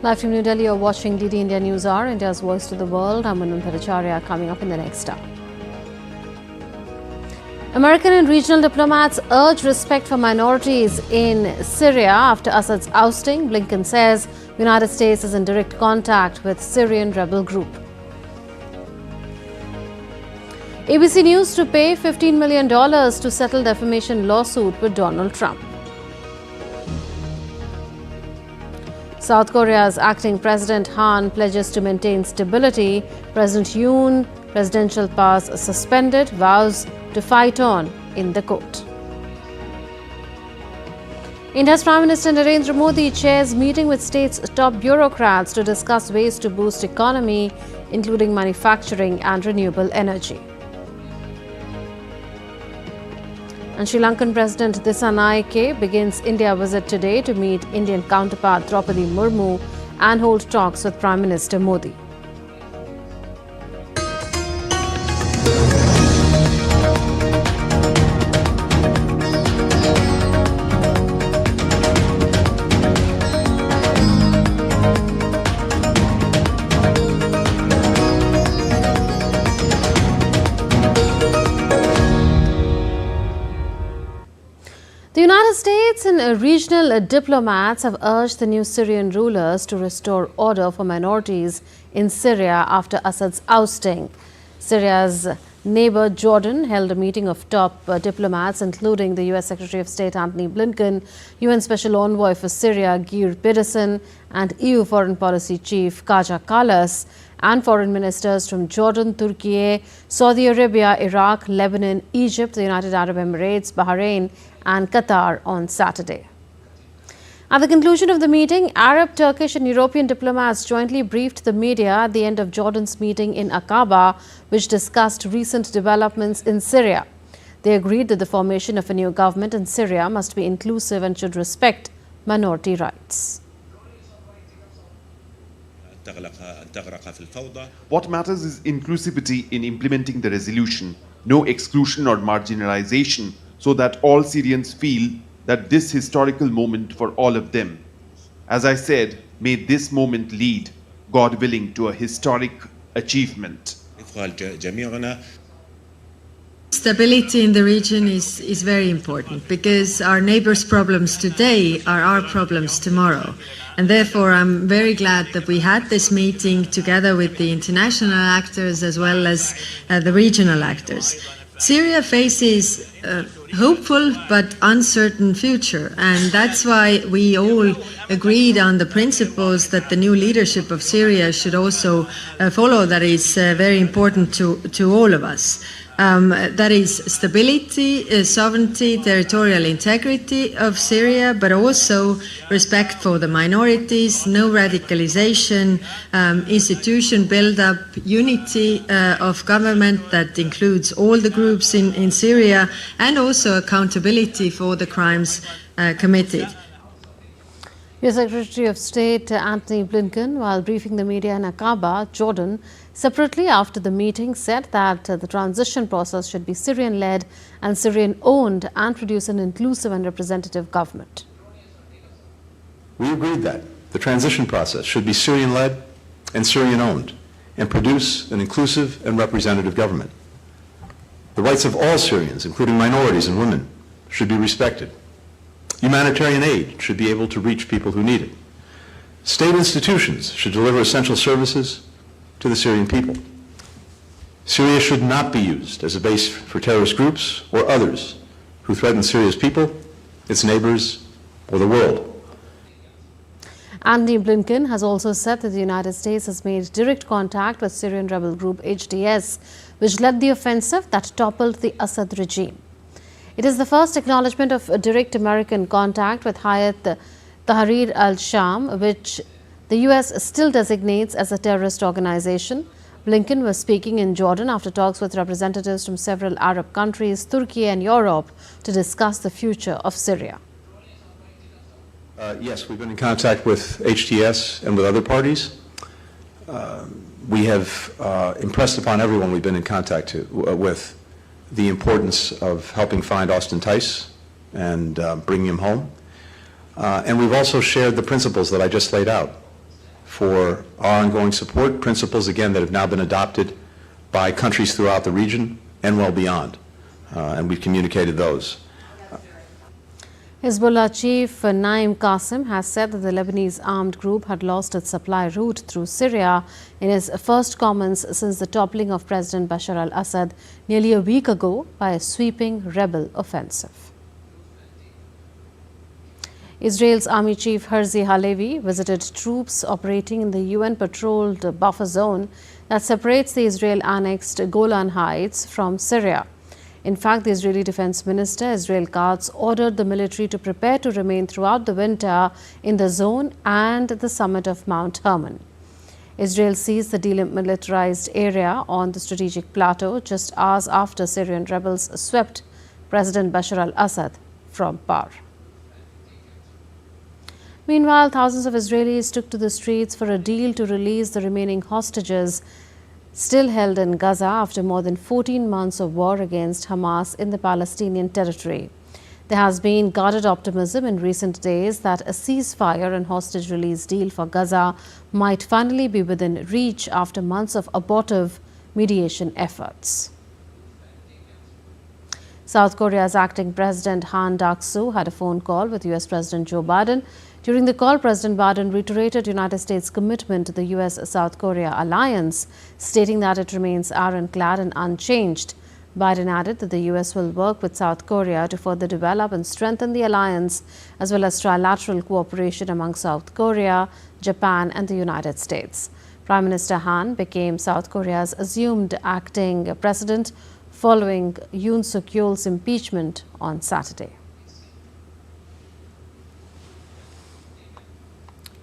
Live from New Delhi, you're watching DD India News Hour, India's voice to the world. I'm Manun Bhattacharya, coming up in the next hour. American and regional diplomats urge respect for minorities in Syria after Assad's ousting. Blinken says the United States is in direct contact with Syrian rebel group. ABC News to pay $15 million to settle defamation lawsuit with Donald Trump. South Korea's acting President Han pledges to maintain stability. President Yoon, presidential pass suspended, vows to fight on in the court. India's Prime Minister Narendra Modi chairs meeting with states' top bureaucrats to discuss ways to boost economy, including manufacturing and renewable energy. And Sri Lankan President Dissanayake begins India visit today to meet Indian counterpart Draupadi Murmu and hold talks with Prime Minister Modi. The United States and regional diplomats have urged the new Syrian rulers to restore order for minorities in Syria after Assad's ousting. Syria's neighbor Jordan held a meeting of top diplomats, including the US Secretary of State Antony Blinken, UN Special Envoy for Syria Geir Pedersen, and EU Foreign Policy Chief Kaja Kallas, and foreign ministers from Jordan, Turkey, Saudi Arabia, Iraq, Lebanon, Egypt, the United Arab Emirates, Bahrain, and Qatar on Saturday. At the conclusion of the meeting, Arab, Turkish and European diplomats jointly briefed the media at the end of Jordan's meeting in Aqaba, which discussed recent developments in Syria. They agreed that the formation of a new government in Syria must be inclusive and should respect minority rights. What matters is inclusivity in implementing the resolution, no exclusion or marginalization, so that all Syrians feel that this historical moment for all of them. As I said, may this moment lead, God willing, to a historic achievement. Stability in the region is very important because our neighbors' problems today are our problems tomorrow. And therefore, I'm very glad that we had this meeting together with the international actors as well as the regional actors. Syria faces a hopeful but uncertain future, and that's why we all agreed on the principles that the new leadership of Syria should also follow. That is very important to all of us. That is stability, sovereignty, territorial integrity of Syria, but also respect for the minorities, no radicalization, institution build-up, unity of government that includes all the groups in Syria, and also accountability for the crimes committed. US Secretary of State Antony Blinken, while briefing the media in Aqaba, Jordan, separately after the meeting said that the transition process should be Syrian-led and Syrian-owned and produce an inclusive and representative government. We agreed that the transition process should be Syrian-led and Syrian-owned and produce an inclusive and representative government. The rights of all Syrians, including minorities and women, should be respected. Humanitarian aid should be able to reach people who need it. State institutions should deliver essential services to the Syrian people. Syria should not be used as a base for terrorist groups or others who threaten Syria's people, its neighbors, or the world. Antony Blinken has also said that the United States has made direct contact with Syrian rebel group HTS, which led the offensive that toppled the Assad regime. It is the first acknowledgement of a direct American contact with Hayat Tahrir al-Sham, which the US still designates as a terrorist organization. Blinken was speaking in Jordan after talks with representatives from several Arab countries, Turkey and Europe to discuss the future of Syria. Yes, we've been in contact with HTS and with other parties. We have impressed upon everyone we've been in contact with the importance of helping find Austin Tice and bringing him home. And we've also shared the principles that I just laid out. for our ongoing support, principles, again, that have now been adopted by countries throughout the region and well beyond, and we've communicated those. Hezbollah chief Naim Qassem has said that the Lebanese armed group had lost its supply route through Syria in his first comments since the toppling of President Bashar al-Assad nearly a week ago by a sweeping rebel offensive. Israel's army chief Herzi Halevi visited troops operating in the UN-patrolled buffer zone that separates the Israel-annexed Golan Heights from Syria. In fact, the Israeli Defense Minister, Israel Katz, ordered the military to prepare to remain throughout the winter in the zone and the summit of Mount Hermon. Israel seized the demilitarized area on the strategic plateau just hours after Syrian rebels swept President Bashar al-Assad from power. Meanwhile, thousands of Israelis took to the streets for a deal to release the remaining hostages still held in Gaza after more than 14 months of war against Hamas in the Palestinian territory. There has been guarded optimism in recent days that a ceasefire and hostage release deal for Gaza might finally be within reach after months of abortive mediation efforts. South Korea's acting President Han Duck-soo had a phone call with US President Joe Biden. During the call, President Biden reiterated United States' commitment to the US-South Korea alliance, stating that it remains ironclad and unchanged. Biden added that the US will work with South Korea to further develop and strengthen the alliance, as well as trilateral cooperation among South Korea, Japan, and the United States. Prime Minister Han became South Korea's assumed acting president following Yoon Suk-yeol's impeachment on Saturday.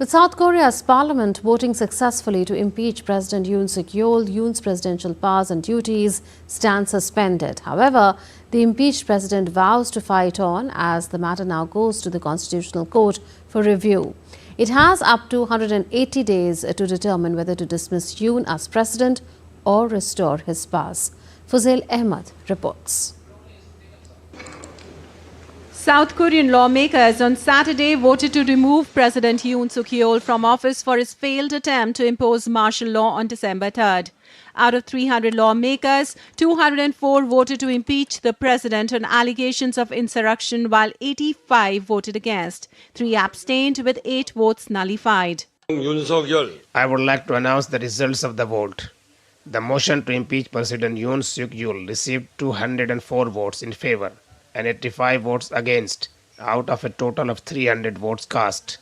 With South Korea's parliament voting successfully to impeach President Yoon Suk-yeol, Yoon's presidential powers and duties stand suspended. However, the impeached president vows to fight on as the matter now goes to the Constitutional Court for review. It has up to 180 days to determine whether to dismiss Yoon as president or restore his powers. Fuzail Ahmed reports. South Korean lawmakers on Saturday voted to remove President Yoon Suk-yeol from office for his failed attempt to impose martial law on December 3rd. Out of 300 lawmakers, 204 voted to impeach the president on allegations of insurrection, while 85 voted against. 3 abstained, with 8 votes nullified. I would like to announce the results of the vote. The motion to impeach President Yoon Suk-yeol received 204 votes in favor and 85 votes against, out of a total of 300 votes cast.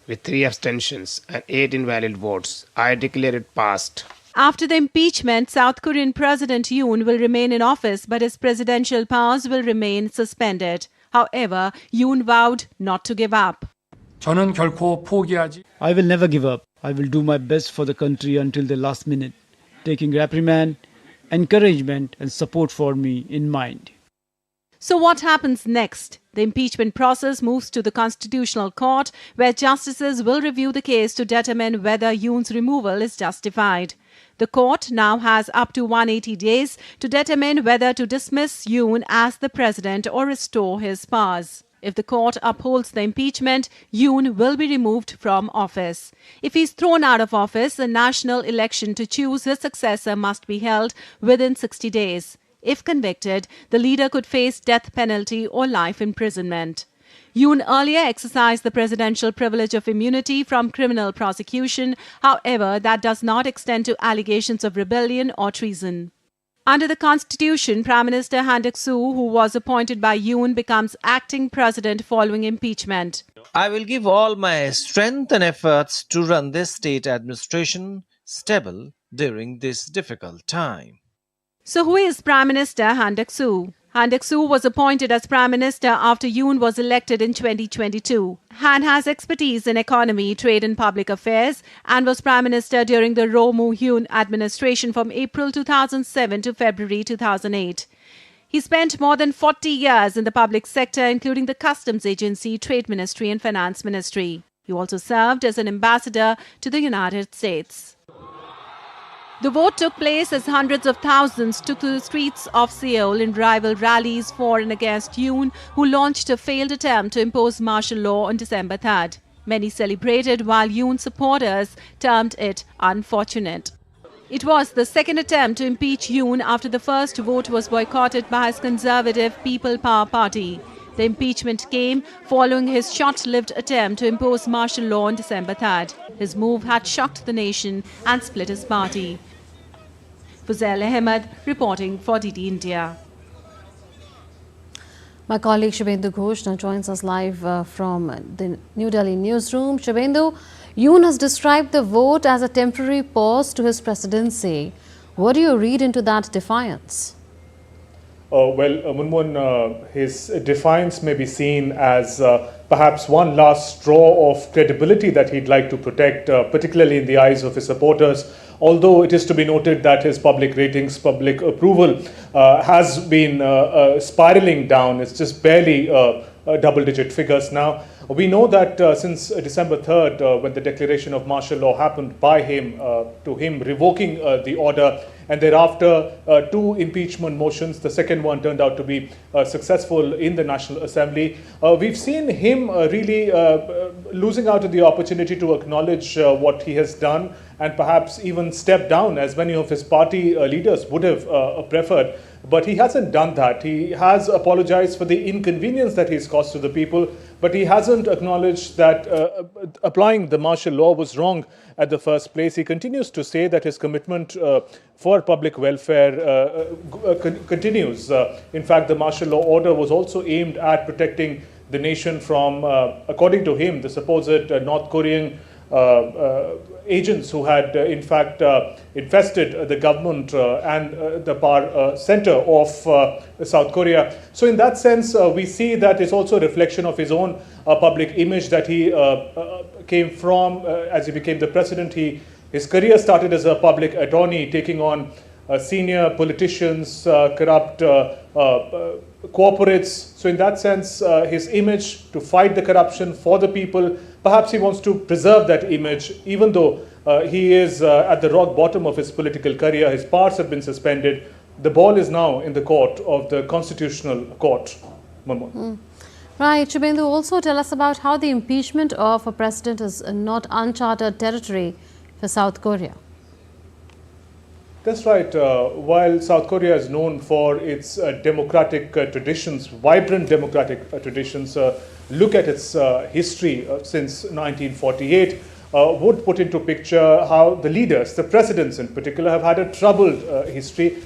With 3 abstentions and 8 invalid votes, I declare it passed. After the impeachment, South Korean President Yoon will remain in office, but his presidential powers will remain suspended. However, Yoon vowed not to give up. I will never give up. I will do my best for the country until the last minute, taking reprimand, encouragement and support for me in mind. So what happens next? The impeachment process moves to the Constitutional Court, where justices will review the case to determine whether Yoon's removal is justified. The court now has up to 180 days to determine whether to dismiss Yoon as the president or restore his powers. If the court upholds the impeachment, Yoon will be removed from office. If he is thrown out of office, a national election to choose his successor must be held within 60 days. If convicted, the leader could face death penalty or life imprisonment. Yoon earlier exercised the presidential privilege of immunity from criminal prosecution. However, that does not extend to allegations of rebellion or treason. Under the Constitution, Prime Minister Han Duck-soo, who was appointed by Yoon, becomes acting president following impeachment. I will give all my strength and efforts to run this state administration stable during this difficult time. So who is Prime Minister Han Duck-soo? Han Duck-soo was appointed as Prime Minister after Yoon was elected in 2022. Han has expertise in economy, trade and public affairs and was Prime Minister during the Roh Moo-hyun administration from April 2007 to February 2008. He spent more than 40 years in the public sector, including the Customs Agency, Trade Ministry and Finance Ministry. He also served as an ambassador to the United States. The vote took place as hundreds of thousands took to the streets of Seoul in rival rallies for and against Yoon, who launched a failed attempt to impose martial law on December 3rd. Many celebrated while Yoon supporters termed it unfortunate. It was the second attempt to impeach Yoon after the first vote was boycotted by his conservative People Power Party. The impeachment came following his short-lived attempt to impose martial law on December 3rd. His move had shocked the nation and split his party. Fuzail Ahmed reporting for DD India. My colleague Shubhendu Ghosh now joins us live from the New Delhi newsroom. Shubhendu, Yoon has described the vote as a temporary pause to his presidency. What do you read into that defiance? Munmun, his defiance may be seen as perhaps one last straw of credibility that he'd like to protect, particularly in the eyes of his supporters. Although it is to be noted that his public ratings, public approval has been spiraling down. It's just barely double-digit figures now. We know that since December 3rd, when the declaration of martial law happened by him, to him revoking the order, and thereafter two impeachment motions, the second one turned out to be successful in the National Assembly. We've seen him really losing out on the opportunity to acknowledge what he has done and perhaps even step down, as many of his party leaders would have preferred. But he hasn't done that. He has apologized for the inconvenience that he's caused to the people, but he hasn't acknowledged that applying the martial law was wrong at the first place. He continues to say that his commitment for public welfare continues. In fact, the martial law order was also aimed at protecting the nation from, according to him, the supposed North Korean agents who had in fact infested the government and the power center of South Korea. So in that sense, we see that it's also a reflection of his own public image that he came from as he became the president. His career started as a public attorney, taking on senior politicians, corrupt corporates. So in that sense, his image to fight the corruption for the people, perhaps he wants to preserve that image, even though he is at the rock bottom of his political career. His powers have been suspended. The ball is now in the court of the Constitutional Court. Right. Shubhendu, also tell us about how the impeachment of a president is not uncharted territory for South Korea. That's right. While South Korea is known for its democratic traditions, vibrant democratic traditions, look at its history since 1948, would put into picture how the leaders, the presidents in particular, have had a troubled history.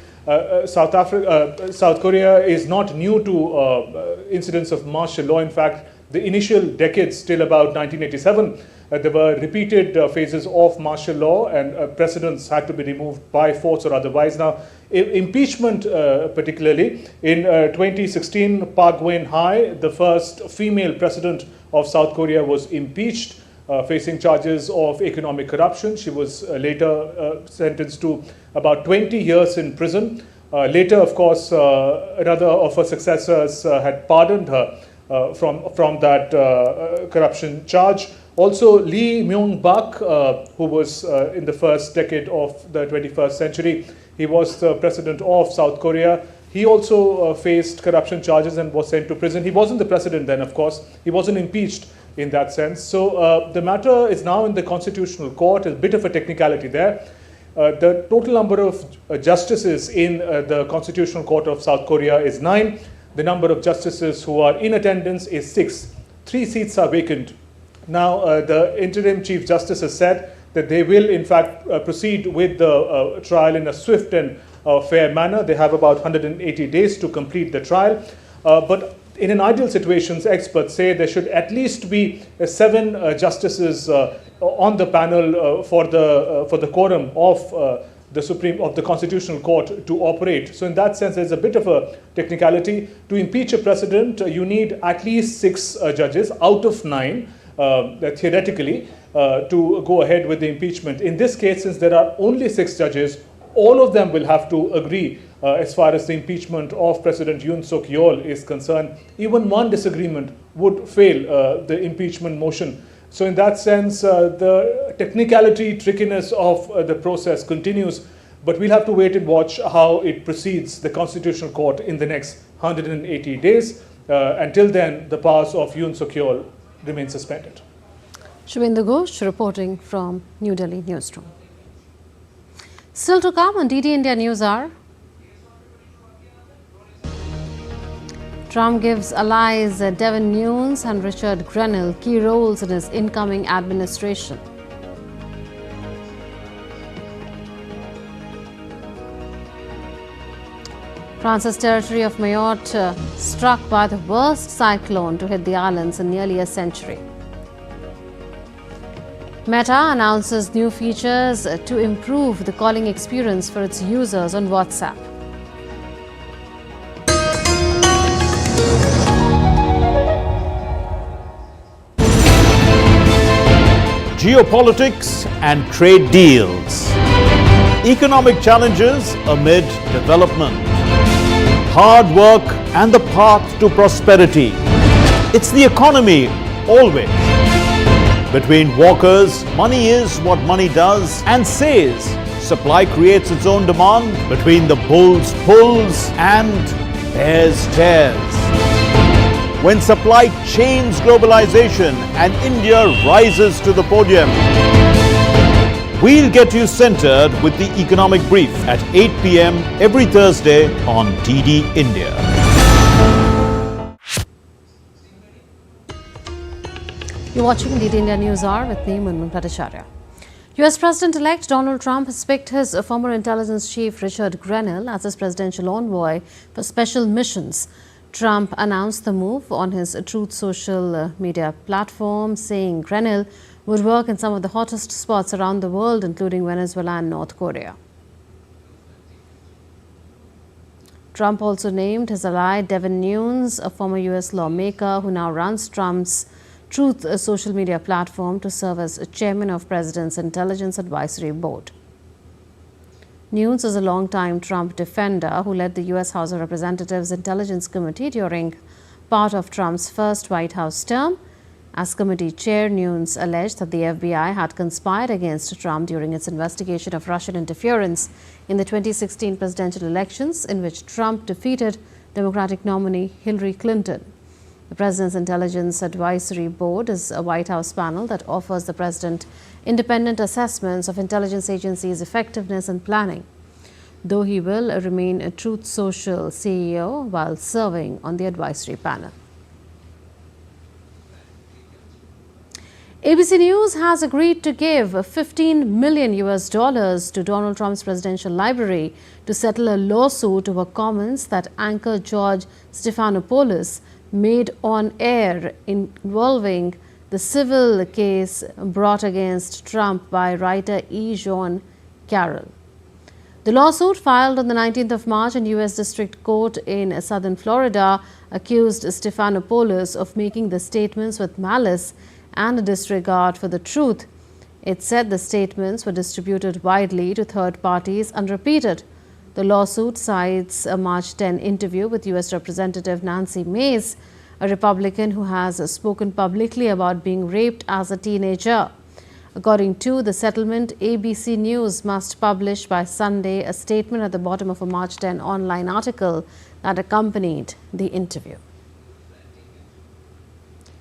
South Korea is not new to incidents of martial law. In fact, the initial decades till about 1987, there were repeated phases of martial law, and presidents had to be removed by force or otherwise. Now, impeachment particularly, in 2016, Park Geun-hye, the first female president of South Korea, was impeached, facing charges of economic corruption. She was later sentenced to about 20 years in prison. Later, of course, another of her successors had pardoned her from that corruption charge. Also, Lee Myung-bak, who was in the first decade of the 21st century, he was the president of South Korea. He also faced corruption charges and was sent to prison. He wasn't the president then, of course. He wasn't impeached in that sense. So the matter is now in the Constitutional Court. A bit of a technicality there. The total number of justices in the Constitutional Court of South Korea is 9. The number of justices who are in attendance is 6. 3 seats are vacant. Now, the interim Chief Justice has said that they will, in fact, proceed with the trial in a swift and fair manner. They have about 180 days to complete the trial. But in an ideal situation, experts say there should at least be 7 justices on the panel for the quorum of the Constitutional Court to operate. So in that sense, there's a bit of a technicality. To impeach a president, you need at least 6 judges out of 9. Theoretically, to go ahead with the impeachment. In this case, since there are only 6 judges, all of them will have to agree as far as the impeachment of President Yoon Suk-yeol is concerned. Even one disagreement would fail the impeachment motion. So in that sense, the technicality, trickiness of the process continues, but we'll have to wait and watch how it proceeds, the Constitutional Court, in the next 180 days. Until then, the powers of Yoon Suk-yeol remain suspended. Shubhendu Ghosh reporting from New Delhi newsroom. Still to come on DD India News Hour. Trump gives allies Devin Nunes and Richard Grenell key roles in his incoming administration. France's territory of Mayotte struck by the worst cyclone to hit the islands in nearly a century. Meta announces new features to improve the calling experience for its users on WhatsApp. Geopolitics and trade deals. Economic challenges amid development. Hard work and the path to prosperity. It's the economy always. Between walkers, money is what money does and says. Supply creates its own demand. Between the bulls pulls and bears tears. When supply chains globalization and India rises to the podium. We'll get you centered with the economic brief at 8 p.m. every Thursday on DD India. You're watching DD India News Hour with me, Munmun Bhattacharya. US President-elect Donald Trump has picked his former intelligence chief Richard Grenell as his presidential envoy for special missions. Trump announced the move on his Truth social media platform, saying Grenell would work in some of the hottest spots around the world, including Venezuela and North Korea. Trump also named his ally Devin Nunes, a former US lawmaker who now runs Trump's Truth social media platform, to serve as chairman of President's Intelligence Advisory Board. Nunes is a longtime Trump defender who led the U.S. House of Representatives Intelligence Committee during part of Trump's first White House term. As committee chair, Nunes alleged that the FBI had conspired against Trump during its investigation of Russian interference in the 2016 presidential elections, in which Trump defeated Democratic nominee Hillary Clinton. The President's Intelligence Advisory Board is a White House panel that offers the President independent assessments of intelligence agencies' effectiveness and planning, though he will remain a Truth Social CEO while serving on the advisory panel. ABC News has agreed to give $15 million to Donald Trump's presidential library to settle a lawsuit over comments that anchor George Stephanopoulos made on air involving the civil case brought against Trump by writer E. Jean Carroll. The lawsuit, filed on the 19th of March in U.S. District Court in southern Florida, accused Stephanopoulos of making the statements with malice and a disregard for the truth. It said the statements were distributed widely to third parties and repeated. The lawsuit cites a March 10 interview with U.S. Representative Nancy Mace, a Republican who has spoken publicly about being raped as a teenager. According to the settlement, ABC News must publish by Sunday a statement at the bottom of a March 10 online article that accompanied the interview.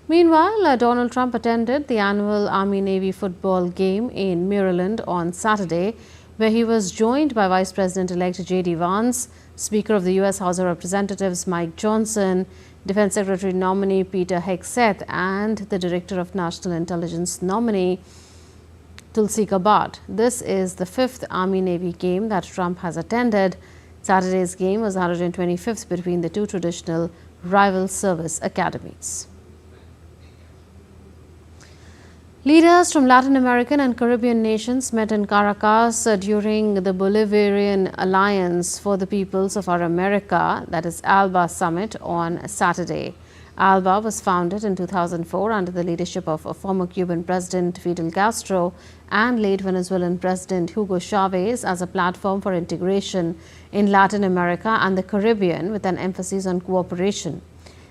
Meanwhile, Donald Trump attended the annual Army-Navy football game in Maryland on Saturday, where he was joined by Vice President-elect J.D. Vance, Speaker of the U.S. House of Representatives Mike Johnson, Defense Secretary nominee Peter Hegseth, and the Director of National Intelligence nominee Tulsi Gabbard. This is the fifth Army-Navy game that Trump has attended. Saturday's game was 125th between the two traditional rival service academies. Leaders from Latin American and Caribbean nations met in Caracas during the Bolivarian Alliance for the Peoples of Our America, that is ALBA summit, on Saturday. ALBA was founded in 2004 under the leadership of former Cuban President Fidel Castro and late Venezuelan President Hugo Chavez as a platform for integration in Latin America and the Caribbean, with an emphasis on cooperation.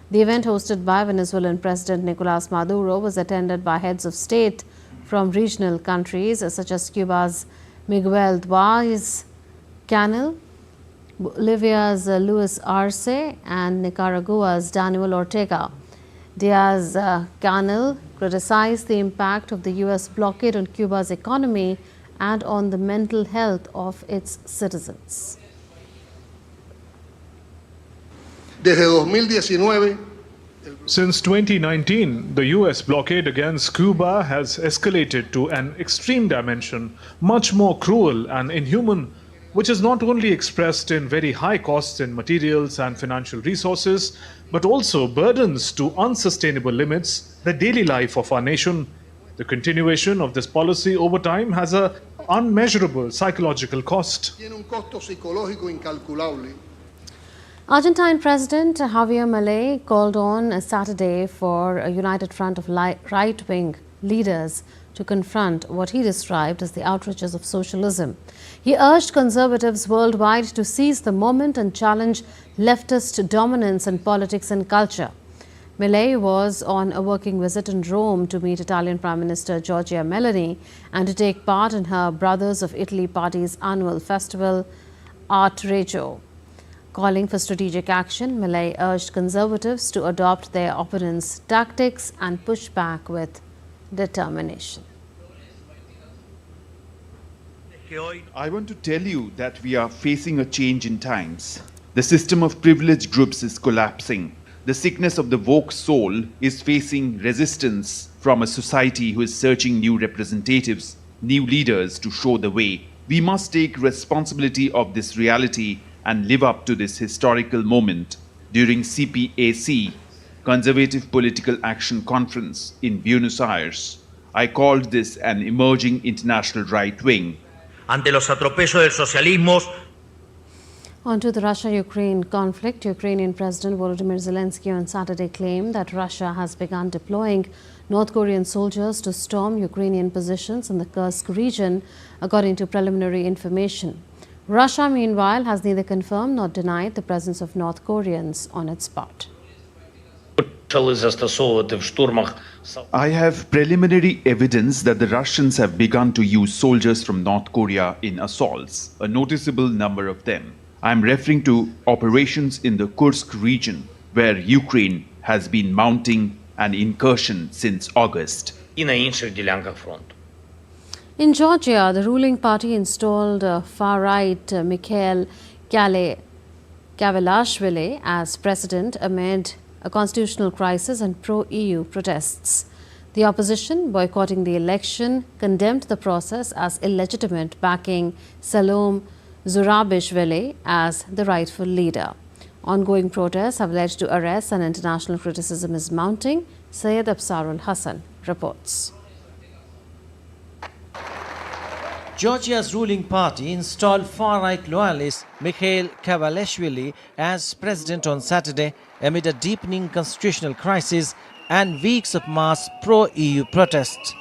The event, hosted by Venezuelan President Nicolas Maduro, was attended by heads of state from regional countries such as Cuba's Miguel Diaz-Canel, Bolivia's Luis Arce, and Nicaragua's Daniel Ortega. Diaz-Canel criticized the impact of the US blockade on Cuba's economy and on the mental health of its citizens. Desde 2019, Since 2019, the US blockade against Cuba has escalated to an extreme dimension, much more cruel and inhuman, which is not only expressed in very high costs in materials and financial resources, but also burdens to unsustainable limits the daily life of our nation. The continuation of this policy over time has an unmeasurable psychological cost. tiene un costo psicológico incalculable. Argentine President Javier Milei called on Saturday for a united front of right-wing leaders to confront what he described as the outrages of socialism. He urged conservatives worldwide to seize the moment and challenge leftist dominance in politics and culture. Milei was on a working visit in Rome to meet Italian Prime Minister Giorgia Meloni and to take part in her Brothers of Italy party's annual festival, Art Regio. Calling for strategic action, Milei urged conservatives to adopt their opponents' tactics and push back with determination. I want to tell you that we are facing a change in times. The system of privileged groups is collapsing. The sickness of the woke soul is facing resistance from a society who is searching new representatives, new leaders to show the way. We must take responsibility of this reality and live up to this historical moment. During CPAC, Conservative Political Action Conference in Buenos Aires, I called this an emerging international right wing. Ante los atropellos del socialismo. On to the Russia-Ukraine conflict, Ukrainian President Volodymyr Zelensky on Saturday claimed that Russia has begun deploying North Korean soldiers to storm Ukrainian positions in the Kursk region, according to preliminary information. Russia, meanwhile, has neither confirmed nor denied the presence of North Koreans on its part. I have preliminary evidence that the Russians have begun to use soldiers from North Korea in assaults, a noticeable number of them. I am referring to operations in the Kursk region, where Ukraine has been mounting an incursion since August. In Georgia, the ruling party installed far-right Mikhail Kavelashvili as president amid a constitutional crisis and pro-EU protests. The opposition, boycotting the election, condemned the process as illegitimate, backing Salom Zurabishvili as the rightful leader. Ongoing protests have led to arrests and international criticism is mounting. Syed Absarul Hassan reports. Georgia's ruling party installed far-right loyalist Mikhail Kavelashvili as president on Saturday amid a deepening constitutional crisis and weeks of mass pro-EU protests.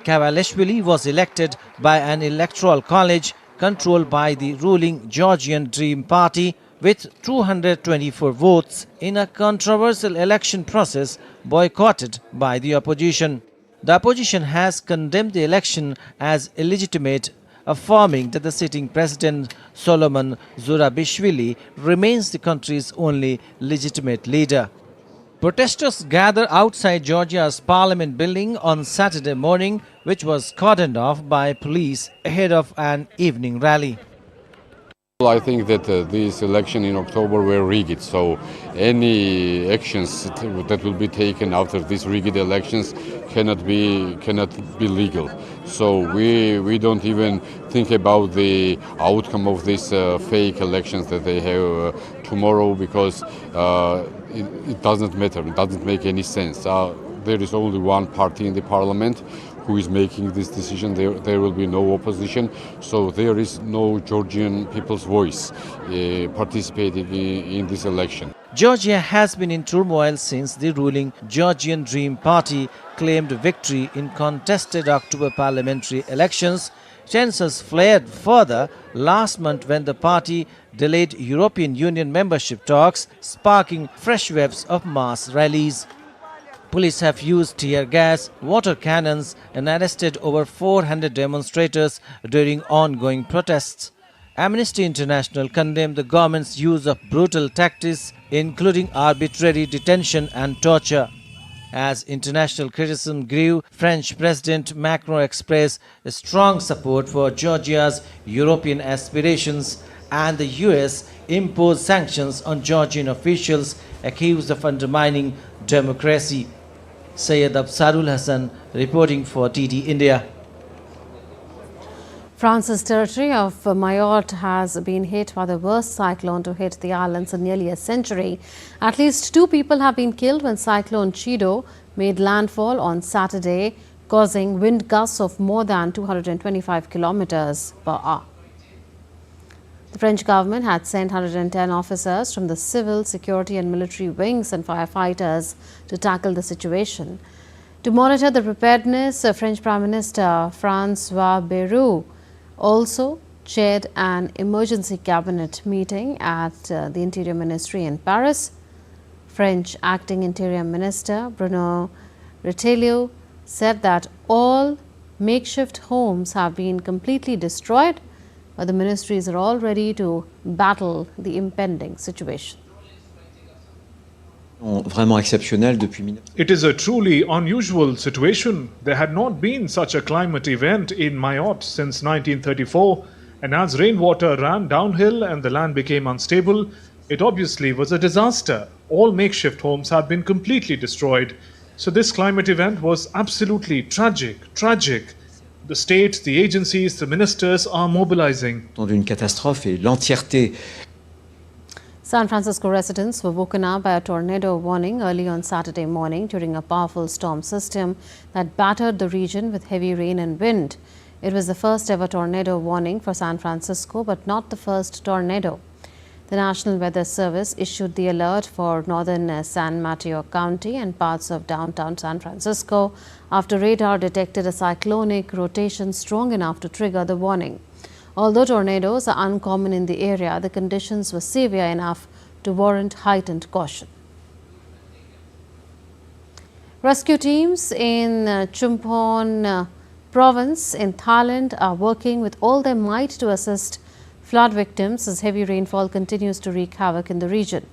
Kavelashvili was elected by an electoral college controlled by the ruling Georgian Dream Party with 224 votes in a controversial election process boycotted by the opposition. The opposition has condemned the election as illegitimate, affirming that the sitting president Solomon Zurabishvili remains the country's only legitimate leader. Protesters gathered outside Georgia's parliament building on Saturday morning, which was cordoned off by police ahead of an evening rally. I think that this election in October were rigged, so any actions that will be taken after these rigged elections cannot be legal. So we don't even think about the outcome of these fake elections that they have tomorrow, because it doesn't matter. It doesn't make any sense. There is only one party in the parliament who is making this decision. There will be no opposition, so there is no Georgian people's voice participating in this election. Georgia has been in turmoil since the ruling Georgian Dream Party claimed victory in contested October parliamentary elections. Tensions flared further last month when the party delayed European Union membership talks, sparking fresh waves of mass rallies. Police have used tear gas, water cannons and arrested over 400 demonstrators during ongoing protests. Amnesty International condemned the government's use of brutal tactics, including arbitrary detention and torture. As international criticism grew, French President Macron expressed strong support for Georgia's European aspirations, and the US imposed sanctions on Georgian officials accused of undermining democracy. Syed Absarul Hassan reporting for TT India. France's territory of Mayotte has been hit by the worst cyclone to hit the islands in nearly a century. At least 2 people have been killed when Cyclone Chido made landfall on Saturday, causing wind gusts of more than 225 kilometers per hour. The French government had sent 110 officers from the civil, security and military wings and firefighters to tackle the situation. To monitor the preparedness, French Prime Minister François Bayrou also chaired an emergency cabinet meeting at the Interior Ministry in Paris. French Acting Interior Minister Bruno Retailleau said that all makeshift homes have been completely destroyed, but the ministries are all ready to battle the impending situation. It is a truly unusual situation. There had not been such a climate event in Mayotte since 1934, and as rainwater ran downhill and the land became unstable, it obviously was a disaster. All makeshift homes had been completely destroyed. So this climate event was absolutely tragic. The state, the agencies, the ministers are mobilizing. San Francisco residents were woken up by a tornado warning early on Saturday morning during a powerful storm system that battered the region with heavy rain and wind. It was the first ever tornado warning for San Francisco, but not the first tornado. The National Weather Service issued the alert for northern San Mateo County and parts of downtown San Francisco after radar detected a cyclonic rotation strong enough to trigger the warning. Although tornadoes are uncommon in the area, the conditions were severe enough to warrant heightened caution. Rescue teams in Chumpon province in Thailand are working with all their might to assist flood victims as heavy rainfall continues to wreak havoc in the region.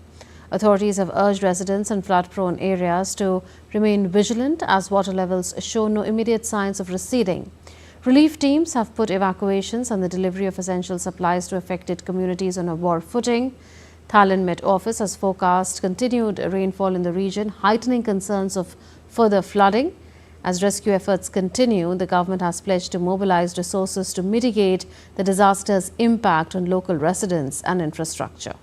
Authorities have urged residents in flood-prone areas to remain vigilant as water levels show no immediate signs of receding. Relief teams have put evacuations and the delivery of essential supplies to affected communities on a war footing. Thailand Met Office has forecast continued rainfall in the region, heightening concerns of further flooding. As rescue efforts continue, the government has pledged to mobilize resources to mitigate the disaster's impact on local residents and infrastructure.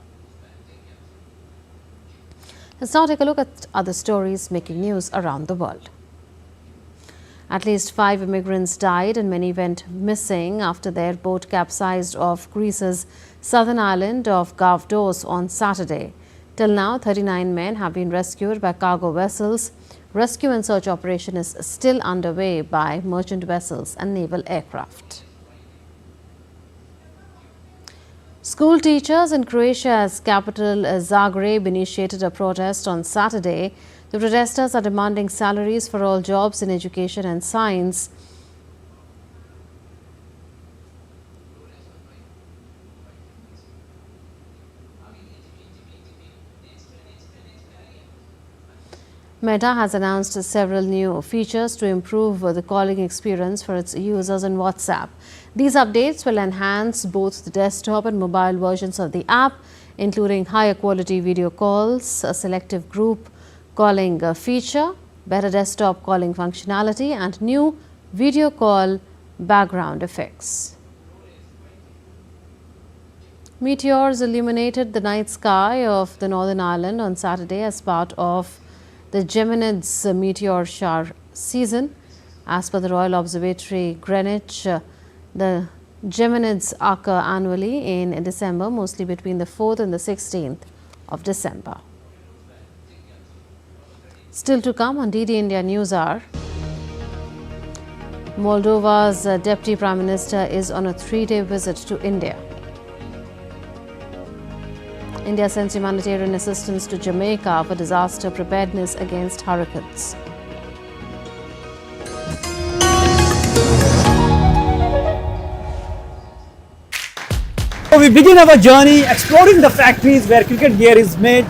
Let's now take a look at other stories making news around the world. At least 5 immigrants died and many went missing after their boat capsized off Greece's southern island of Gavdos on Saturday. Till now, 39 men have been rescued by cargo vessels. Rescue and search operation is still underway by merchant vessels and naval aircraft. School teachers in Croatia's capital Zagreb initiated a protest on Saturday. The protesters are demanding salaries for all jobs in education and science. Meta has announced several new features to improve the calling experience for its users on WhatsApp. These updates will enhance both the desktop and mobile versions of the app, including higher quality video calls, a selective group calling feature, better desktop calling functionality, and new video call background effects. Meteors illuminated the night sky of the Northern Ireland on Saturday as part of the Geminids meteor shower season. As per the Royal Observatory Greenwich, the Geminids occur annually in December, mostly between the 4th and the 16th of December. Still to come on DD India News Hour. Moldova's Deputy Prime Minister is on a 3-day visit to India. India sends humanitarian assistance to Jamaica for disaster preparedness against hurricanes. So we begin our journey exploring the factories where cricket gear is made,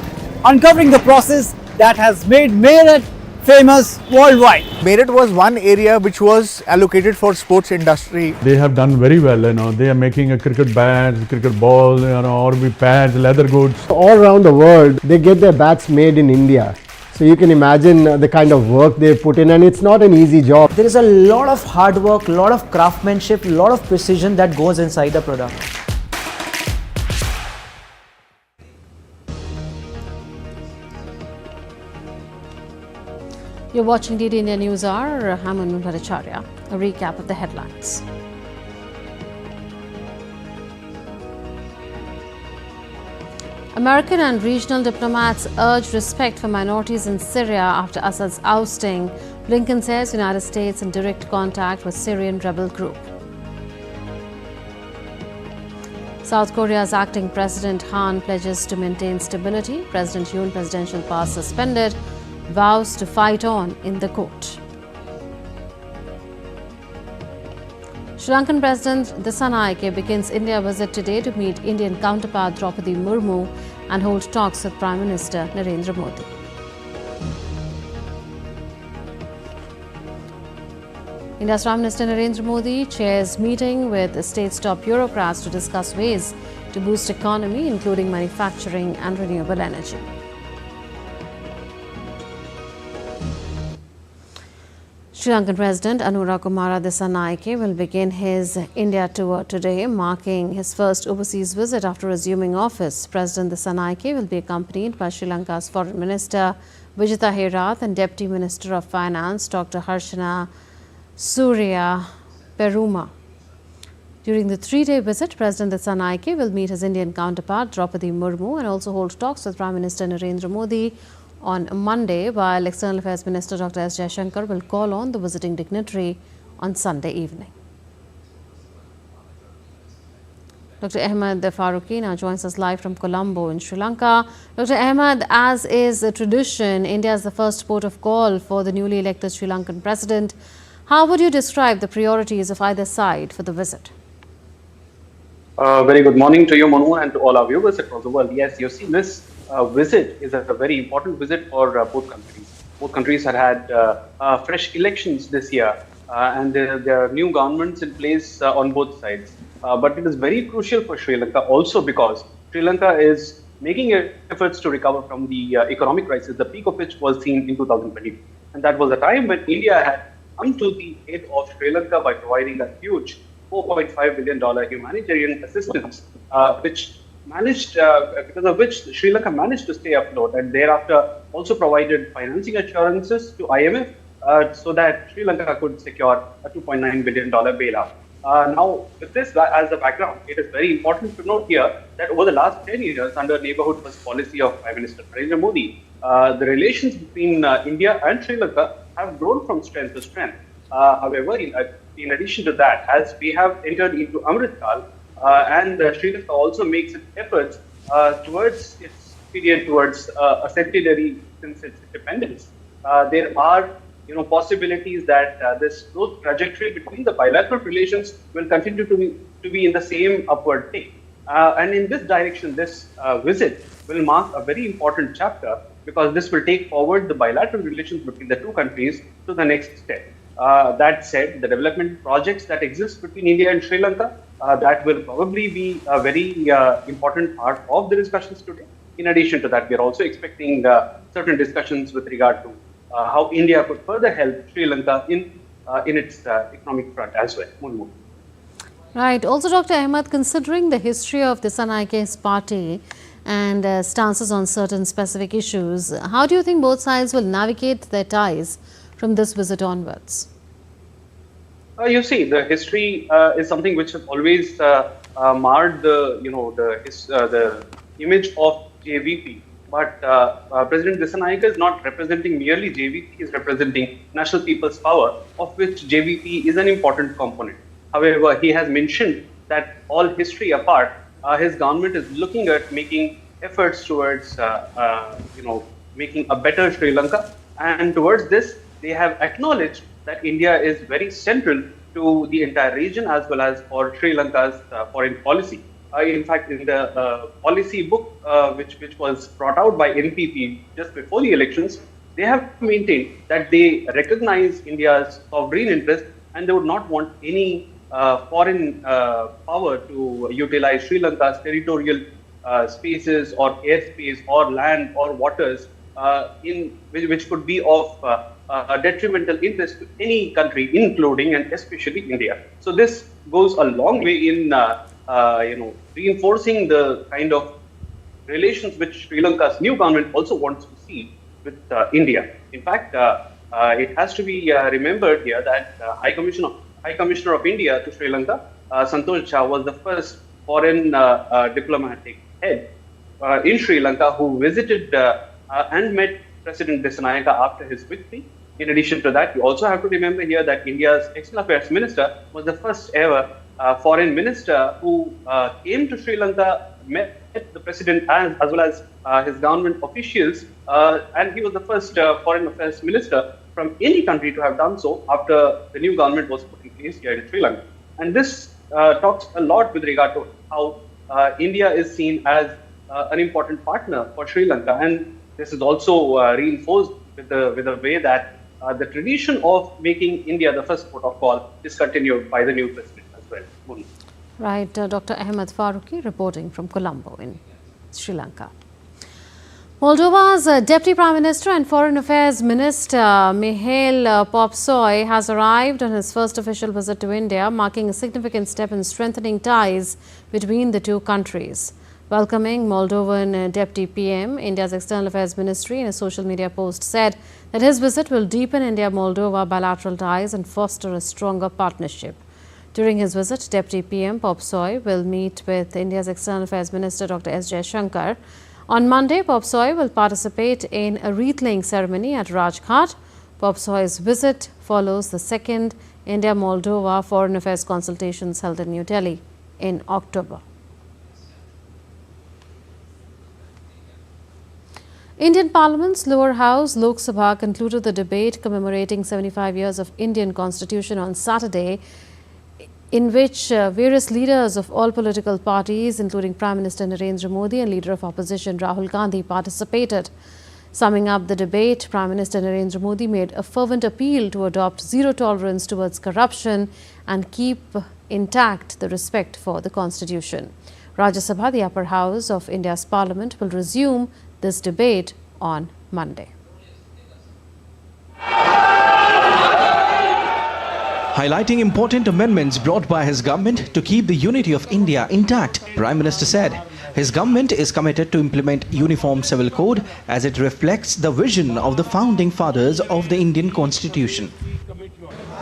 uncovering the process that has made Meerut famous worldwide. Meerut was one area which was allocated for sports industry. They have done very well, They are making a cricket bat, cricket ball, or pads, leather goods. All around the world, they get their bats made in India. So you can imagine the kind of work they put in, and it's not an easy job. There is a lot of hard work, a lot of craftsmanship, a lot of precision that goes inside the product. You're watching DD India News Hour. I'm Anu Bhattacharya. A recap of the headlines. American and regional diplomats urge respect for minorities in Syria after Assad's ousting. Blinken says United States in direct contact with Syrian rebel group. South Korea's acting President Han pledges to maintain stability. President Yoon presidential pass suspended. Vows to fight on in the court. Sri Lankan President Dissanayake begins India visit today to meet Indian counterpart Draupadi Murmu and hold talks with Prime Minister Narendra Modi. India's Prime Minister Narendra Modi chairs meeting with the state's top bureaucrats to discuss ways to boost economy, including manufacturing and renewable energy. Sri Lankan President Anura Kumara Dissanayake will begin his India tour today, marking his first overseas visit after assuming office. President Dissanayake will be accompanied by Sri Lanka's Foreign Minister Vijitha Herath and Deputy Minister of Finance Dr. Harshana Surya Peruma. During the three-day visit, President Dissanayake will meet his Indian counterpart Draupadi Murmu and also hold talks with Prime Minister Narendra Modi on Monday, while External Affairs Minister Dr. S. Jaishankar will call on the visiting dignitary on Sunday evening. Dr. Ahmed Faruqi now joins us live from Colombo in Sri Lanka. Dr. Ahmed, as is the tradition, India is the first port of call for the newly elected Sri Lankan president. How would you describe the priorities of either side for the visit? Very good morning to you, Manu, and to all our viewers across the world. Yes, you see, this visit is a very important visit for both countries. Both countries had fresh elections this year, and there are new governments in place on both sides. But it is very crucial for Sri Lanka also because Sri Lanka is making efforts to recover from the economic crisis, the peak of which was seen in 2020. And that was a time when India had come to the aid of Sri Lanka by providing a huge $4.5 billion humanitarian assistance, which managed, because of which Sri Lanka managed to stay afloat, and thereafter also provided financing assurances to IMF so that Sri Lanka could secure a $2.9 billion bailout. Now, with this as a background, it is very important to note here that over the last 10 years, under neighborhood first policy of Prime Minister Narendra Modi, the relations between India and Sri Lanka have grown from strength to strength. However, in addition to that, as we have entered into Amrit Kal, and Sri Lanka also makes its efforts towards its period towards a centenary since its independence, there are possibilities that this growth trajectory between the bilateral relations will continue to be in the same upward tick. And in this direction, this visit will mark a very important chapter because this will take forward the bilateral relations between the two countries to the next step. That said, the development projects that exist between India and Sri Lanka, that will probably be a very important part of the discussions today. In addition to that, we are also expecting certain discussions with regard to how India could further help Sri Lanka in its economic front as well. Right. Also, Dr. Ahmed, considering the history of Dissanayike's party and stances on certain specific issues, how do you think both sides will navigate their ties from this visit onwards? You see, the history is something which has always marred the image of JVP. But President Dissanayake is not representing merely JVP; he is representing National People's Power, of which JVP is an important component. However, he has mentioned that all history apart, his government is looking at making efforts towards, making a better Sri Lanka, and towards this, they have acknowledged that India is very central to the entire region as well as for Sri Lanka's foreign policy. In fact, in the policy book which was brought out by NPP just before the elections, they have maintained that they recognize India's sovereign interest and they would not want any foreign power to utilize Sri Lanka's territorial spaces or airspace or land or waters which could be of detrimental interest to any country, including and especially India. So this goes a long way in reinforcing the kind of relations which Sri Lanka's new government also wants to see with India. In fact, it has to be remembered here that High Commissioner of India to Sri Lanka, Santosh Jha, was the first foreign diplomatic head in Sri Lanka who visited and met President Dissanayaka after his victory. In addition to that, you also have to remember here that India's External Affairs Minister was the first ever foreign minister who came to Sri Lanka, met the president as well as his government officials, and he was the first foreign affairs minister from any country to have done so after the new government was put in place here in Sri Lanka. And this talks a lot with regard to how India is seen as an important partner for Sri Lanka, and this is also reinforced with the way that the tradition of making India the first port of call is continued by the new president as well. Right, Dr. Ahmed Faruqi reporting from Colombo in Sri Lanka. Moldova's Deputy Prime Minister and Foreign Affairs Minister Mikhail Popsoy has arrived on his first official visit to India, marking a significant step in strengthening ties between the two countries. Welcoming Moldovan Deputy PM, India's External Affairs Ministry in a social media post said that his visit will deepen India-Moldova bilateral ties and foster a stronger partnership. During his visit, Deputy PM Popsoy will meet with India's External Affairs Minister Dr. S. Jaishankar. On Monday, Popsoy will participate in a wreath-laying ceremony at Rajghat. Popsoy's visit follows the second India-Moldova Foreign Affairs consultations held in New Delhi in October. Indian Parliament's lower house, Lok Sabha, concluded the debate commemorating 75 years of Indian Constitution on Saturday, in which various leaders of all political parties, including Prime Minister Narendra Modi and Leader of Opposition Rahul Gandhi, participated. Summing up the debate, Prime Minister Narendra Modi made a fervent appeal to adopt zero tolerance towards corruption and keep intact the respect for the Constitution. Rajya Sabha, the upper house of India's Parliament, will resume this debate on Monday. Highlighting important amendments brought by his government to keep the unity of India intact, Prime Minister said his government is committed to implement Uniform Civil Code as it reflects the vision of the founding fathers of the Indian Constitution.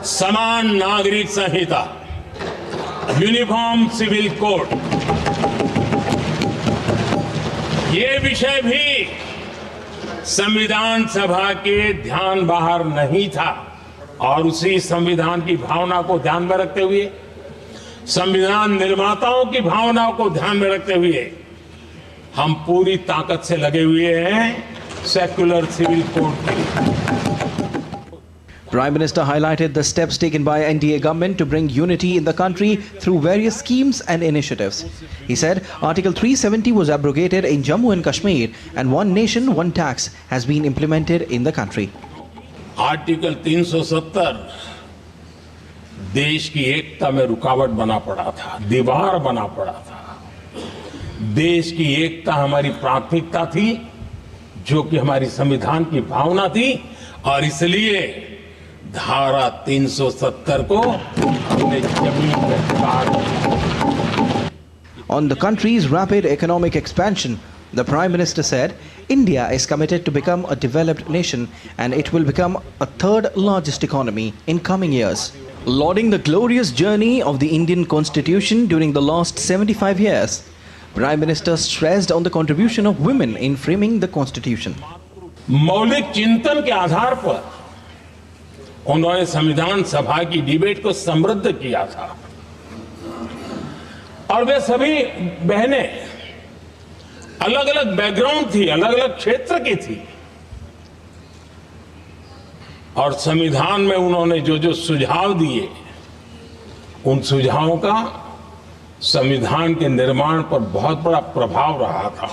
Saman Nagarik Sanhita, Uniform Civil Code, ये विषय भी संविधान सभा के ध्यान बाहर नहीं था और उसी संविधान की भावना को ध्यान में रखते हुए, संविधान निर्माताओं की भावनाओं को ध्यान में रखते हुए हम पूरी ताकत से लगे हुए हैं सेक्युलर सिविल कोड के। Prime Minister highlighted the steps taken by NDA government to bring unity in the country through various schemes and initiatives. He said Article 370 was abrogated in Jammu and Kashmir and one nation, one tax has been implemented in the country. Article 370 देश की एकता में रुकावट बना पड़ा था, दीवार बना पड़ा था। देश की एकता हमारी प्राथमिकता थी, जो कि हमारी संविधान की भावना थी, और इसलिए धारा 370 को हमने जमीन पर काट दिया। On the country's rapid economic expansion, the Prime Minister said India is committed to become a developed nation and it will become a third largest economy in coming years. Lauding the glorious journey of the Indian Constitution during the last 75 years, Prime Minister stressed on the contribution of women in framing the Constitution. मौलिक चिंतन के आधार पर उन्होंने संविधान सभा की debate को समृद्ध किया था और वे सभी बहनें अलग अलग बैकग्राउंड थी, अलग अलग क्षेत्र की थी और संविधान में उन्होंने जो जो सुझाव दिए उन सुझावों का संविधान के निर्माण पर बहुत बड़ा प्रभाव रहा था.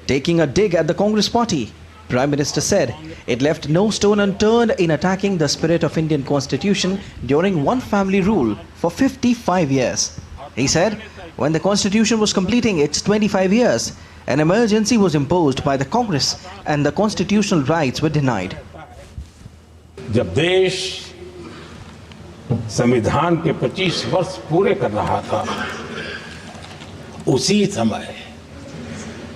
Taking a dig at the Congress party, Prime Minister said it left no stone unturned in attacking the spirit of Indian Constitution during one family rule for 55 years. He said when the Constitution was completing its 25 years, an emergency was imposed by the Congress and the constitutional rights were denied. जब देश संविधान के 25 वर्ष पूरे कर रहा था, उसी समय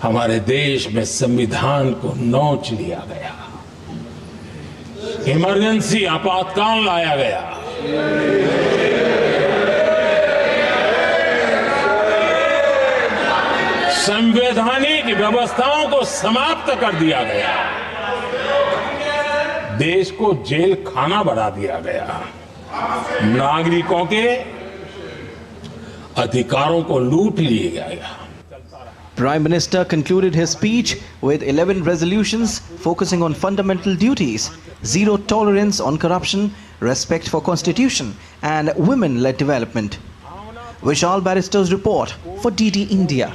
हमारे देश में संविधान को नोच लिया गया, इमरजेंसी आपातकाल लाया गया। संवैधानिक व्यवस्थाओं को समाप्त कर दिया गया, देश को जेल खाना बना दिया गया, नागरिकों के अधिकारों को लूट लिया गया। Prime Minister concluded his speech with 11 resolutions focusing on fundamental duties, zero tolerance on corruption, respect for constitution and women-led development. Vishal Barrister's report for DD India.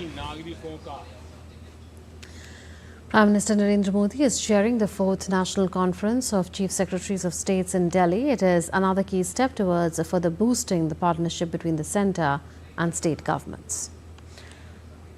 Prime Minister Narendra Modi is chairing the 4th National Conference of Chief Secretaries of States in Delhi. It is another key step towards further boosting the partnership between the centre and state governments.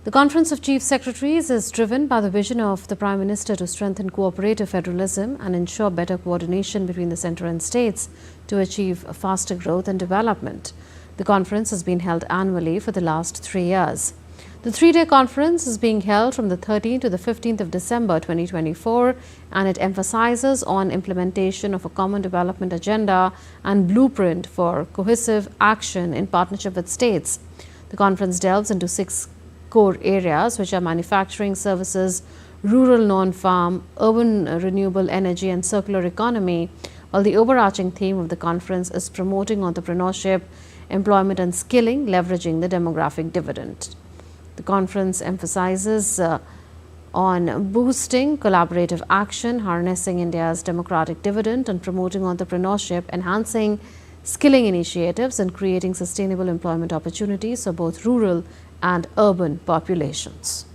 The Conference of Chief Secretaries is driven by the vision of the Prime Minister to strengthen cooperative federalism and ensure better coordination between the centre and states to achieve faster growth and development. The conference has been held annually for the last 3 years. The 3-day conference is being held from the 13th to the 15th of December 2024 and it emphasizes on implementation of a common development agenda and blueprint for cohesive action in partnership with states. The conference delves into 6 core areas which are manufacturing services, rural non-farm, urban renewable energy and circular economy, while the overarching theme of the conference is promoting entrepreneurship, employment and skilling, leveraging the demographic dividend. The conference emphasizes on boosting collaborative action, harnessing India's democratic dividend and promoting entrepreneurship, enhancing skilling initiatives and creating sustainable employment opportunities for both rural and urban populations.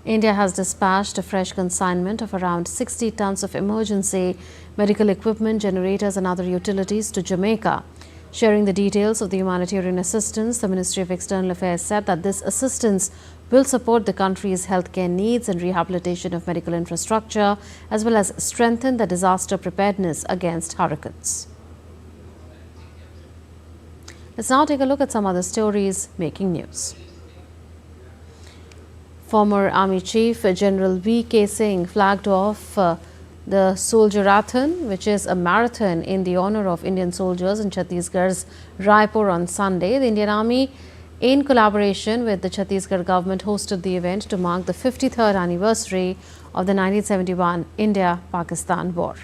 India has dispatched a fresh consignment of around 60 tons of emergency medical equipment, generators and other utilities to Jamaica. Sharing the details of the humanitarian assistance, the Ministry of External Affairs said that this assistance will support the country's healthcare needs and rehabilitation of medical infrastructure, as well as strengthen the disaster preparedness against hurricanes. Let's now take a look at some other stories making news. Former Army Chief General V.K. Singh flagged off the Soldierathon, which is a marathon in the honor of Indian soldiers in Chhattisgarh's Raipur on Sunday. The Indian Army, in collaboration with the Chhattisgarh government, hosted the event to mark the 53rd anniversary of the 1971 India-Pakistan War.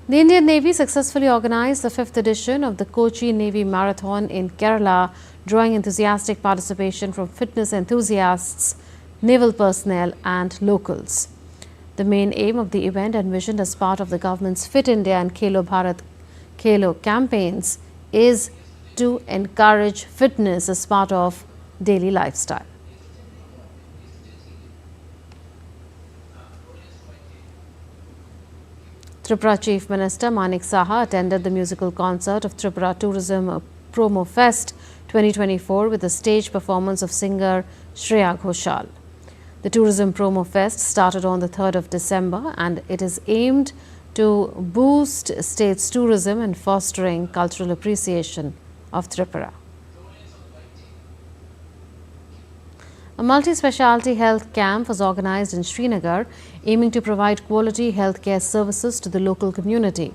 The Indian Navy successfully organized the 5th edition of the Kochi Navy Marathon in Kerala, drawing enthusiastic participation from fitness enthusiasts, naval personnel and locals. The main aim of the event, envisioned as part of the government's Fit India and Khelo Bharat Khelo campaigns, is to encourage fitness as part of daily lifestyle. Tripura Chief Minister Manik Saha attended the musical concert of Tripura Tourism Promo Fest 2024 with a stage performance of singer Shreya Ghoshal. The Tourism Promo Fest started on the 3rd of December and it is aimed to boost state's tourism and fostering cultural appreciation of Tripura. A multi-speciality health camp was organized in Srinagar, aiming to provide quality healthcare services to the local community.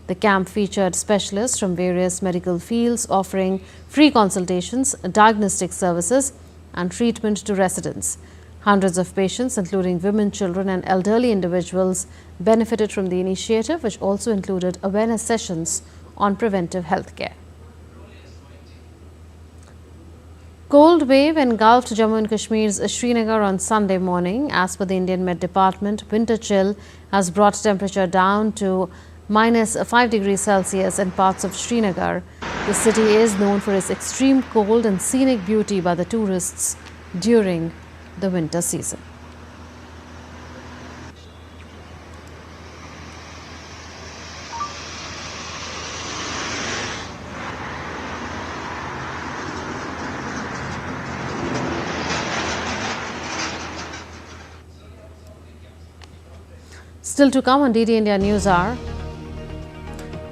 The camp featured specialists from various medical fields offering free consultations, diagnostic services and treatment to residents. Hundreds of patients, including women, children and elderly individuals, benefited from the initiative, which also included awareness sessions on preventive healthcare. Cold wave engulfed Jammu and Kashmir's Srinagar on Sunday morning. As per the Indian Met Department, winter chill has brought temperature down to -5 degrees Celsius in parts of Srinagar. The city is known for its extreme cold and scenic beauty by the tourists during the winter season. Still to come on DD India News Hour.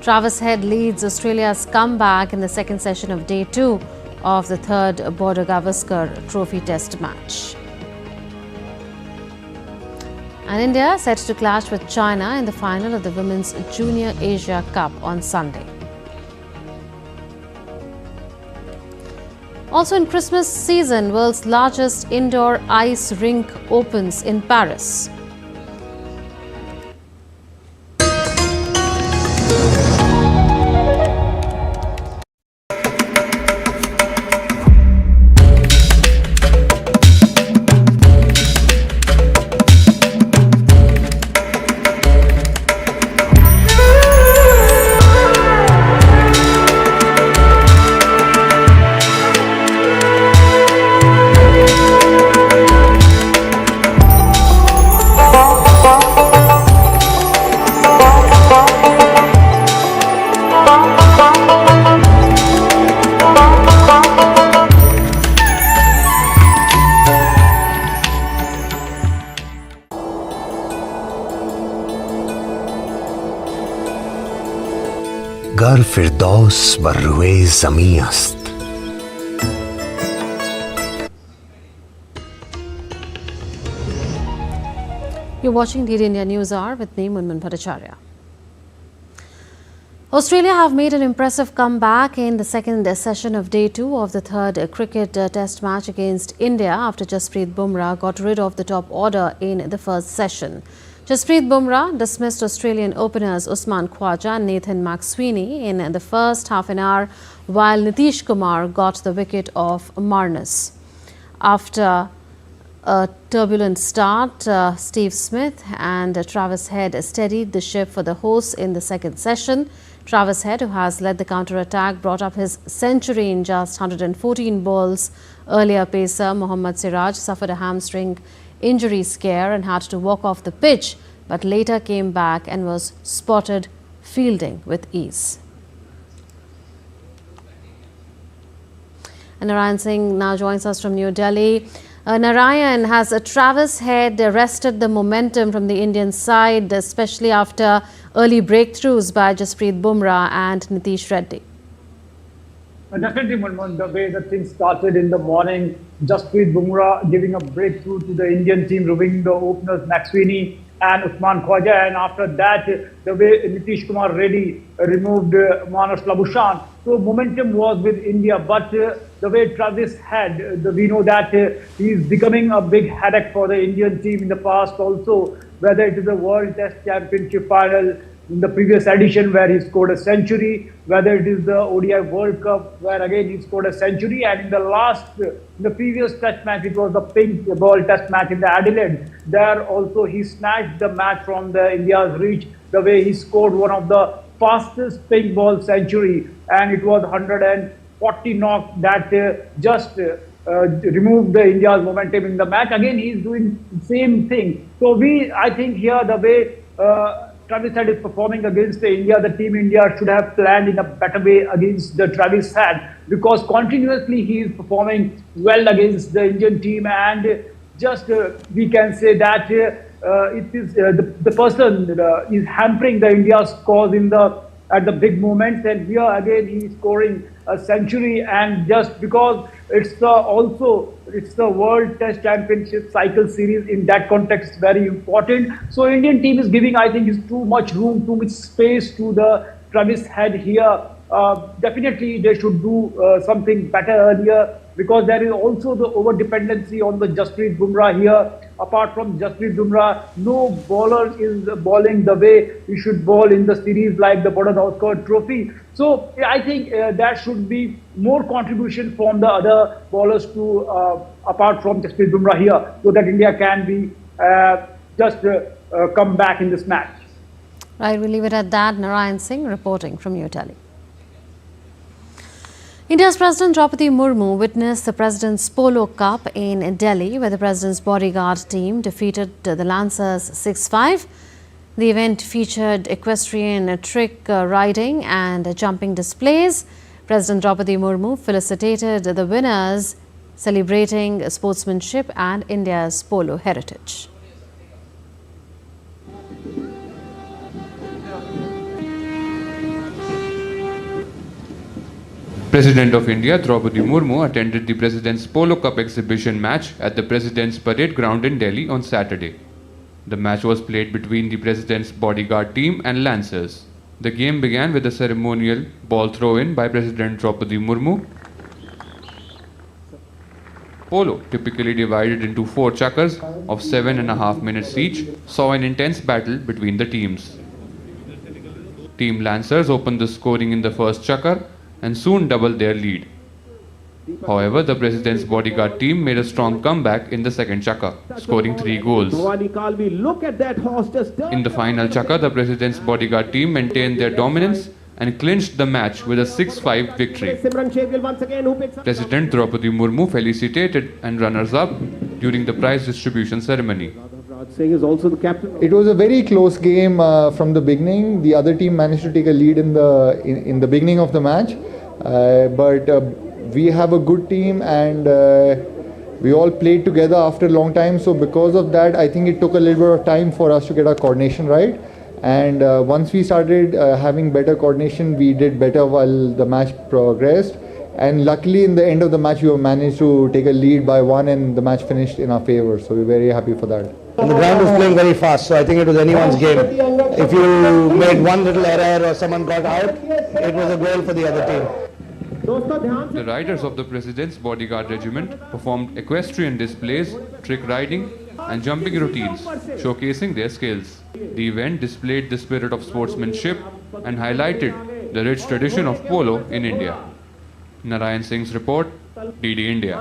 Travis Head leads Australia's comeback in the second session of Day 2 of the third Border Gavaskar Trophy Test match. And India set to clash with China in the final of the Women's Junior Asia Cup on Sunday. Also in Christmas season, world's largest indoor ice rink opens in Paris. गर फिरदौस बर रुए ज़मीं است. You're watching DD India News Hour with me, Munmun Bhattacharya. Australia have made an impressive comeback in the second session of Day 2 of the third cricket test match against India after Jasprit Bumrah got rid of the top order in the first session. Jasprit Bumrah dismissed Australian openers Usman Khawaja and Nathan McSweeney in the first half an hour, while Nitish Kumar got the wicket of Marnus. After a turbulent start, Steve Smith and Travis Head steadied the ship for the hosts in the second session. Travis Head, who has led the counter-attack, brought up his century in just 114 balls. Earlier pacer Mohammad Siraj suffered a hamstring injury scare and had to walk off the pitch, but later came back and was spotted fielding with ease. And Narayan Singh now joins us from New Delhi. Narayan, has Travis Head arrested the momentum from the Indian side, especially after early breakthroughs by Jasprit Bumrah and Nitish Reddy? Definitely, Munmun, the way the things started in the morning, Jasprit Bumrah giving a breakthrough to the Indian team, removing the openers McSweeney and Usman Khawaja, and after that, the way Nitish Kumar Reddy removed Manas Labuschagne. So momentum was with India, but the way Travis Head, we know that he is becoming a big headache for the Indian team in the past also, whether it is the World Test Championship final in the previous edition where he scored a century, whether it is the ODI World Cup where again he scored a century, and in the previous test match, it was the pink ball test match in the Adelaide. There also he snatched the match from the India's reach, the way he scored one of the fastest pink ball century, and it was 140 knock that just removed the India's momentum in the match. Again, he is doing the same thing. So I think here the way Travis Head is performing against India, the team India should have planned in a better way against the Travis Head, because continuously he is performing well against the Indian team, and just we can say that it is the person is hampering the India's cause at the big moments, and here again he is scoring a century, and just because it's the World Test Championship cycle series, in that context very important. So Indian team is giving, I think, is too much room, too much space to the Travis Head here. Definitely they should do something better earlier, because there is also the over dependency on the Jasprit Bumrah here. Apart from Jasprit Bumrah, no bowler is bowling the way he should bowl in the series like the Border Gavaskar Trophy. So I think there should be more contribution from the other bowlers to apart from Jasprit Bumrah here, so that India can be come back in this match. Right, we'll leave it at that. Narayan Singh reporting from New Delhi. India's President Draupadi Murmu witnessed the President's Polo Cup in Delhi, where the President's bodyguard team defeated the Lancers 6-5. The event featured equestrian trick riding and jumping displays. President Draupadi Murmu felicitated the winners, celebrating sportsmanship and India's polo heritage. President of India Draupadi Murmu attended the President's Polo Cup exhibition match at the President's Parade Ground in Delhi on Saturday. The match was played between the President's bodyguard team and Lancers. The game began with a ceremonial ball throw-in by President Draupadi Murmu. Polo, typically divided into 4 chakkars of 7.5 minutes each, saw an intense battle between the teams. Team Lancers opened the scoring in the first chakkar and soon doubled their lead. However, the President's bodyguard team made a strong comeback in the second chakkar, scoring 3 goals. In the final chakkar, the President's bodyguard team maintained their dominance and clinched the match with a 6-5 victory. President Draupadi Murmu felicitated and runners-up during the prize distribution ceremony. It was a very close game from the beginning. The other team managed to take a lead in the beginning of the match, but we have a good team and we all played together after a long time. So because of that, I think it took a little bit of time for us to get our coordination right. And once we started having better coordination, we did better while the match progressed. And luckily, in the end of the match, we managed to take a lead by 1 and the match finished in our favor. So we're very happy for that. And the ground was playing very fast, so I think it was anyone's game. If you made one little error or someone got out, it was a goal for the other team. The riders of the President's bodyguard regiment performed equestrian displays, trick riding and jumping routines, showcasing their skills. The event displayed the spirit of sportsmanship and highlighted the rich tradition of polo in India. Narayan Singh's report, DD India.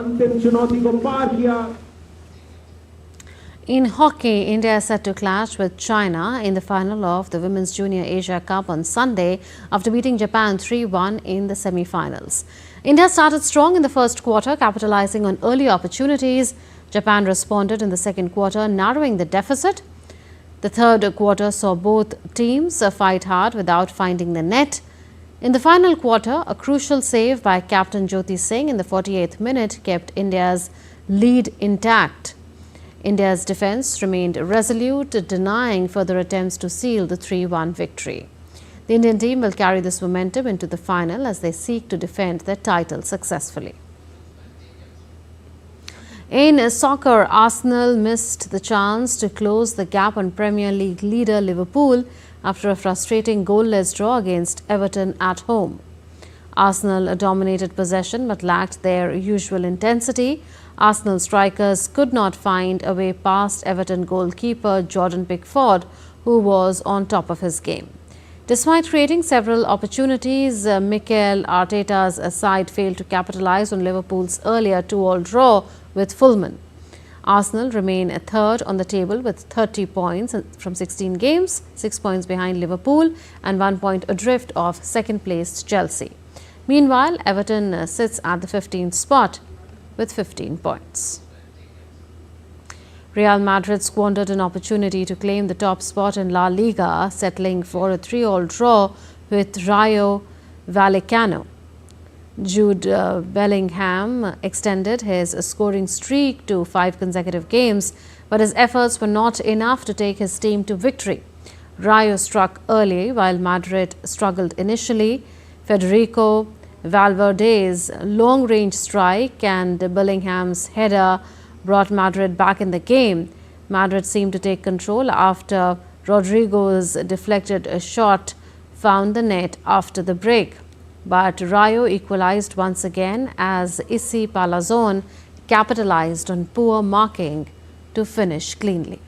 In hockey, India is set to clash with China in the final of the Women's Junior Asia Cup on Sunday after beating Japan 3-1 in the semi-finals. India started strong in the first quarter, capitalizing on early opportunities. Japan responded in the second quarter, narrowing the deficit. The third quarter saw both teams fight hard without finding the net. In the final quarter, a crucial save by Captain Jyoti Singh in the 48th minute kept India's lead intact. India's defence remained resolute, denying further attempts to seal the 3-1 victory. The Indian team will carry this momentum into the final as they seek to defend their title successfully. In soccer, Arsenal missed the chance to close the gap on Premier League leader Liverpool after a frustrating goalless draw against Everton at home. Arsenal dominated possession but lacked their usual intensity. Arsenal strikers could not find a way past Everton goalkeeper Jordan Pickford, who was on top of his game. Despite creating several opportunities, Mikel Arteta's side failed to capitalise on Liverpool's earlier 2-2 draw with Fulham. Arsenal remain third on the table with 30 points from 16 games, 6 points behind Liverpool and 1 point adrift of second-placed Chelsea. Meanwhile, Everton sits at the 15th spot with 15 points. Real Madrid squandered an opportunity to claim the top spot in La Liga, settling for a 3-3 draw with Rayo Vallecano. Jude Bellingham extended his scoring streak to 5 consecutive games, but his efforts were not enough to take his team to victory. Rayo struck early while Madrid struggled initially. Federico Valverde's long-range strike and Bellingham's header brought Madrid back in the game. Madrid seemed to take control after Rodrigo's deflected shot found the net after the break. But Rayo equalized once again as Issy Palazón capitalized on poor marking to finish cleanly.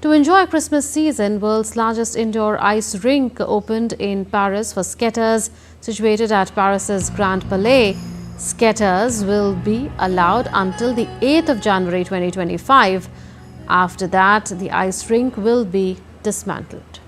To enjoy Christmas season, world's largest indoor ice rink opened in Paris for skaters. Situated at Paris's Grand Palais, skaters will be allowed until the 8th of January 2025. After that, the ice rink will be dismantled.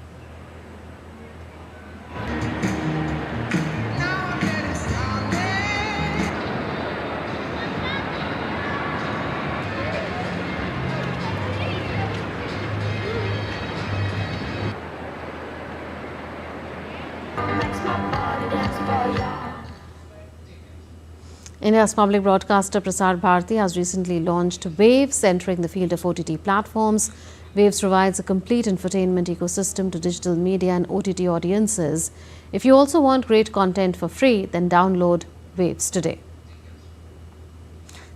India's public broadcaster Prasar Bharati has recently launched Waves, entering the field of OTT platforms. Waves provides a complete infotainment ecosystem to digital media and OTT audiences. If you also want great content for free, then download Waves today.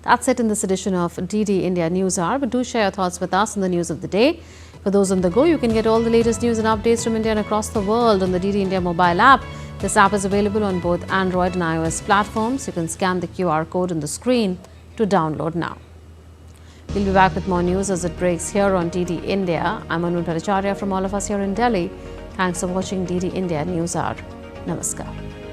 That's it in this edition of DD India News Hour. But do share your thoughts with us on the news of the day. For those on the go, you can get all the latest news and updates from India and across the world on the DD India mobile app. This app is available on both Android and iOS platforms. You can scan the QR code on the screen to download now. We'll be back with more news as it breaks here on DD India. I'm Anu Bhattacharya from all of us here in Delhi. Thanks for watching DD India News Hour. Namaskar.